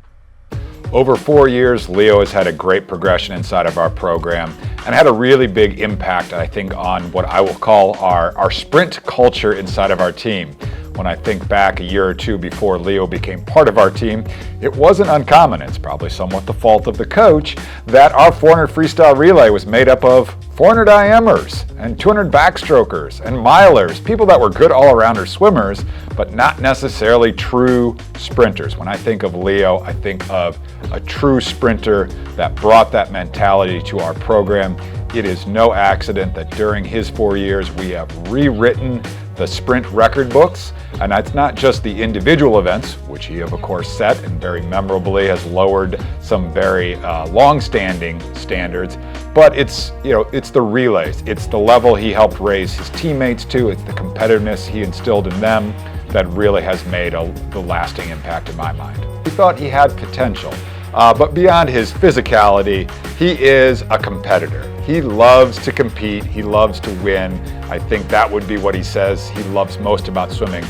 Over 4 years, Leo has had a great progression inside of our program and had a really big impact, I think, on what I will call our sprint culture inside of our team. When I think back a year or two before Leo became part of our team, it wasn't uncommon, it's probably somewhat the fault of the coach, that our 400 freestyle relay was made up of 400 IMers and 200 backstrokers and milers, people that were good all-arounder swimmers, but not necessarily true sprinters. When I think of Leo, I think of a true sprinter that brought that mentality to our program. It is no accident that during his 4 years, we have rewritten the sprint record books, and that's not just the individual events, which he of course set and very memorably has lowered some very long-standing standards, but it's the relays, it's the level he helped raise his teammates to, it's the competitiveness he instilled in them that really has made the lasting impact in my mind. We thought he had potential, but beyond his physicality, he is a competitor. He loves to compete, he loves to win. I think that would be what he says he loves most about swimming.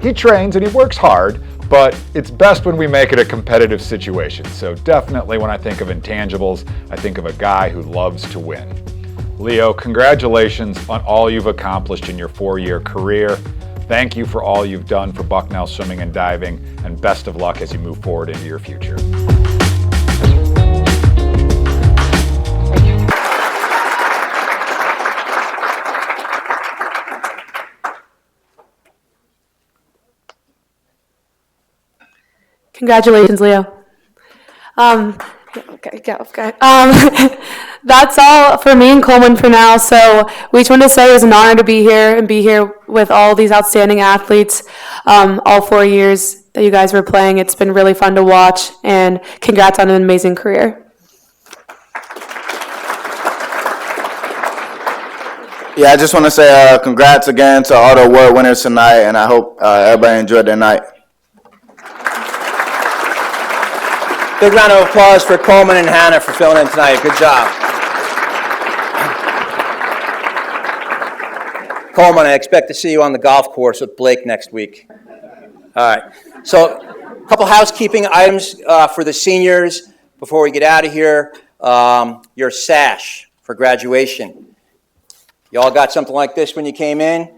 He trains and he works hard, but it's best when we make it a competitive situation. So definitely when I think of intangibles, I think of a guy who loves to win. Leo, congratulations on all you've accomplished in your 4-year career. Thank you for all you've done for Bucknell Swimming and Diving, and best of luck as you move forward into your future. Congratulations, Leo. Okay. That's all for me and Coleman for now. So we just wanted to say it was an honor to be here and be here with all these outstanding athletes. All 4 years that you guys were playing, it's been really fun to watch, and congrats on an amazing career. Yeah, I just want to say congrats again to all the award winners tonight, and I hope everybody enjoyed their night. Big round of applause for Coleman and Hannah for filling in tonight. Good job. Coleman, I expect to see you on the golf course with Blake next week. All right. So a couple housekeeping items for the seniors before we get out of here. Your sash for graduation. You all got something like this when you came in?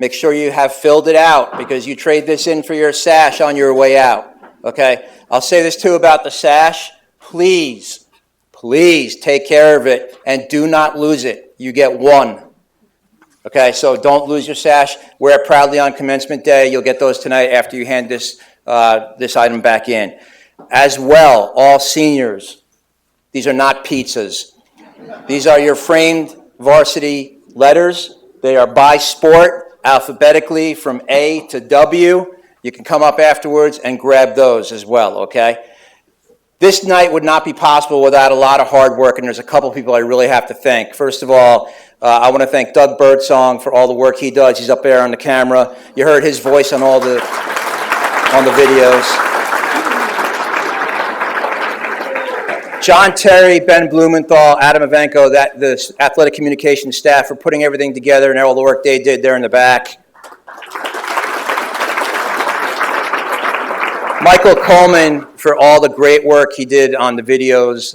Make sure you have filled it out because you trade this in for your sash on your way out. Okay? I'll say this too about the sash. Please take care of it and do not lose it. You get one. Okay, so don't lose your sash. Wear it proudly on commencement day. You'll get those tonight after you hand this item back in. As well, all seniors, these are not pizzas. These are your framed varsity letters. They are by sport, alphabetically from A to W. You can come up afterwards and grab those as well, okay? This night would not be possible without a lot of hard work, and there's a couple people I really have to thank. First of all, I want to thank Doug Birdsong for all the work he does. He's up there on the camera. You heard his voice on the videos. John Terry, Ben Blumenthal, Adam Ivanko, the athletic communication staff for putting everything together and all the work they did there in the back. Michael Coleman for all the great work he did on the videos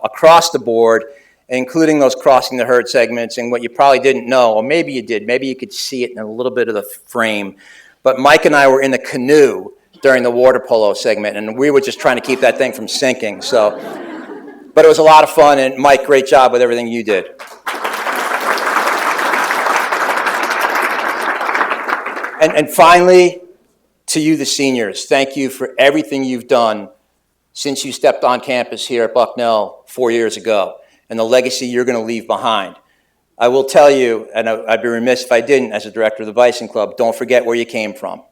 across the board, including those crossing the herd segments. And what you probably didn't know, or maybe you did, maybe you could see it in a little bit of the frame, but Mike and I were in the canoe during the water polo segment, and we were just trying to keep that thing from sinking. So, but it was a lot of fun, and Mike, great job with everything you did. And finally, to you, the seniors, thank you for everything you've done since you stepped on campus here at Bucknell 4 years ago, and the legacy you're going to leave behind. I will tell you, and I'd be remiss if I didn't, as a director of the Bison Club, don't forget where you came from.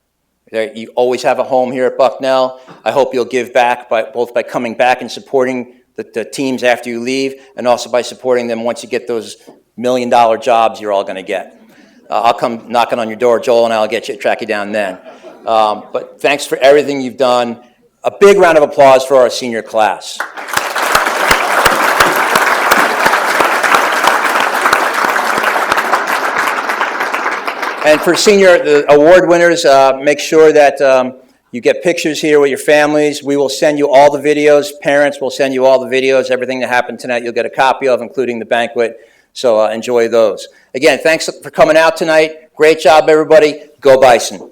You always have a home here at Bucknell. I hope you'll give back both by coming back and supporting the teams after you leave, and also by supporting them once you get those $1 million jobs you're all going to get. I'll come knocking on your door, Joel, and I'll track you down then. But thanks for everything you've done. A big round of applause for our senior class. And for the award winners, make sure that you get pictures here with your families. We will send you all the videos. Parents will send you all the videos. Everything that happened tonight you'll get a copy of, including the banquet. So enjoy those. Again, thanks for coming out tonight. Great job, everybody. Go Bison.